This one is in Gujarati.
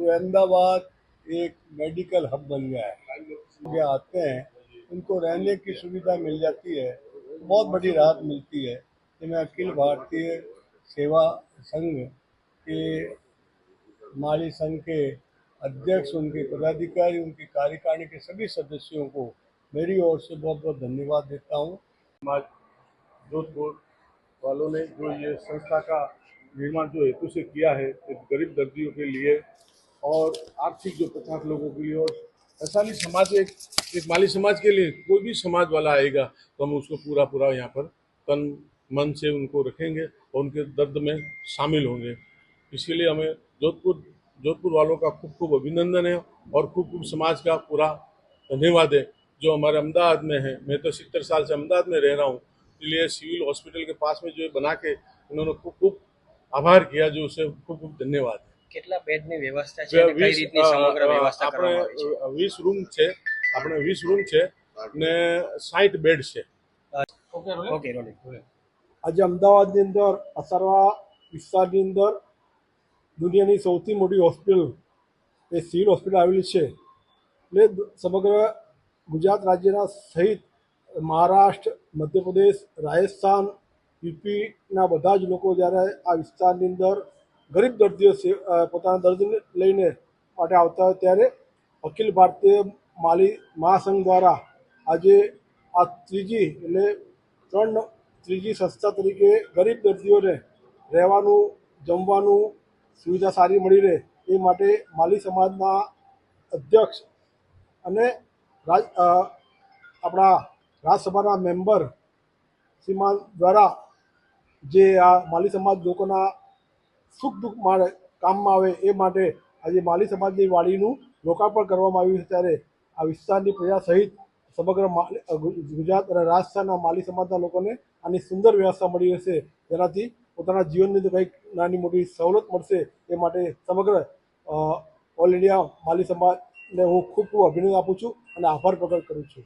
तो अहमदाबाद एक मेडिकल हब बन गया है। लोग यहाँ आते हैं, उनको रहने की सुविधा मिल जाती है, बहुत बड़ी राहत मिलती है। कि मैं अखिल भारतीय सेवा संघ के माली संघ के अध्यक्ष, उनके पदाधिकारी, उनकी कार्यकारिणी के सभी सदस्यों को मेरी ओर से बहुत बहुत धन्यवाद देता हूँ। समाज जोधपुर वालों ने जो ये संस्था का निर्माण जो हेतु से किया है, गरीब दर्दियों के लिए और आर्थिक जो 50 लोगों के लिए, और ऐसा नहीं समाज एक माली समाज के लिए कोई भी समाज वाला आएगा तो हम उसको पूरा यहाँ पर तन मन से उनको रखेंगे और उनके दर्द में शामिल होंगे। इसके लिए हमें जोधपुर वालों का खूब खूब अभिनंदन है और खूब समाज का पूरा धन्यवाद है जो हमारे अहमदाबाद में है। मैं तो 70 साल से अहमदाबाद में रह रहा हूँ, इसलिए सिविल हॉस्पिटल के पास में जो बना के उन्होंने खूब आभार किया, जो उससे खूब धन्यवाद है। કેટલા બેડની વ્યવસ્થા છે અને કઈ રીતની સમગ્ર વ્યવસ્થા કરવામાં આવી છે? આપણે 20 રૂમ છે, આપણે 20 રૂમ છે ને 60 બેડ છે. Okay rolling. આજે અમદાવાદની અંદર અસરવા વિસ્તારની અંદર દુનિયાની સૌથી મોટી હોસ્પિટલ એ સિવિલ હોસ્પિટલ આવેલી છે. એટલે સમગ્ર ગુજરાત રાજ્યના સહિત મહારાષ્ટ્ર, મધ્યપ્રદેશ, રાજસ્થાન, યુપીના બધા જ લોકો જ્યારે આ વિસ્તારની અંદર ગરીબ દર્દીઓ પોતાના દર્દ લઈને માટે આવતા હોય ત્યારે અખિલ ભારતીય માલી મહાસંઘ દ્વારા આજે આ ત્રીજી સંસ્થા તરીકે ગરીબ દર્દીઓને રહેવાનું, જમવાનું સુવિધા સારી મળી રહે એ માટે માલી સમાજના અધ્યક્ષ અને આપણા રાજ્યસભાના મેમ્બર શ્રીમાન દ્વારા જે આ માલી સમાજ લોકોના સુખ દુઃખ માટે કામમાં આવે એ માટે આજે માલી સમાજની વાડીનું લોકાર્પણ કરવામાં આવ્યું છે. ત્યારે આ વિસ્તારની પ્રજા સહિત સમગ્ર ગુજરાત અને રાજસ્થાનના માલી સમાજના લોકોને આની સુંદર વ્યવસ્થા મળી રહેશે, જેનાથી પોતાના જીવનની અંદર કંઈક નાની મોટી સવલત મળશે. એ માટે સમગ્ર ઓલ ઇન્ડિયા માલી સમાજને હું ખૂબ અભિનંદન આપું છું અને આભાર પ્રગટ કરું છું.